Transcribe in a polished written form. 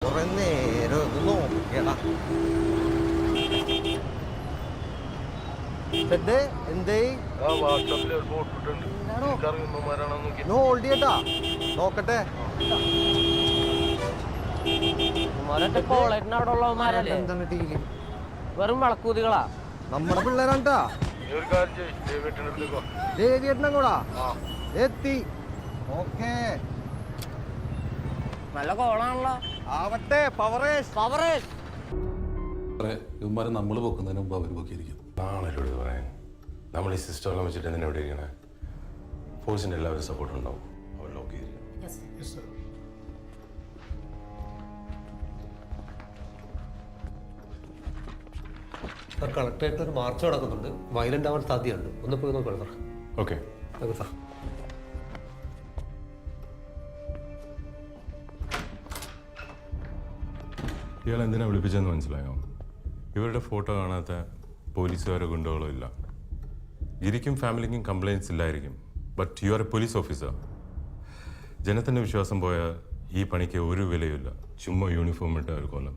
കുറെ നേരം ഇത് നോക്കിയടാ. എന്തേ ഹോൾഡ് ചെയ്യട്ടാ, നോക്കട്ടെ. എന്താണ് ഡീല്? വെറും വളക്കൂതികളാ. നമ്മുടെ പിള്ളേരാണ്ടാ. ദേവിയേട്ടനും കൂടാ എത്തി. ഓക്കേ, നല്ല കോളാണല്ലോ. ആവട്ടെ. പവറേഷ് ഇവന്മാരെ നമ്മൾ പൊക്കുന്നതിന് മുമ്പ് അവർ പൊക്കിയിരിക്കും. നാളെ പറയാൻ നമ്മൾ ഈ സിസ്റ്റമെല്ലാം വെച്ചിട്ട് എന്തിനാ എവിടെ ഇരിക്കണേ? ഫോഴ്സിൻ്റെ എല്ലാവരും സപ്പോർട്ട് ഉണ്ടാവും. അവർ ലോക്ക് ചെയ്തിരിക്കും. സാർ, കളക്ടറേറ്റിൽ ഒരു മാർച്ച് നടക്കുന്നുണ്ട്. വയലന്റ് ആവാൻ സാധ്യതയുണ്ട്. ഒന്ന് പോയി നോക്കണം സാർ. Okay sir. ഇയാൾ എന്തിനാ വിളിപ്പിച്ചതെന്ന് മനസ്സിലായോ? ഇവരുടെ ഫോട്ടോ കാണാത്ത പോലീസുകാരോ ഗുണ്ടകളോ ഇല്ല. ഗിരിക്കും ഫാമിലിക്കും കംപ്ലയിൻസ് ഇല്ലായിരിക്കും, but you are a police officer. ജനത്തിൻ്റെ വിശ്വാസം പോയാൽ ഈ പണിക്ക് ഒരു വിലയുമില്ല. ചുമ്മാ യൂണിഫോം ഇട്ട് അവർ കൊല്ലും.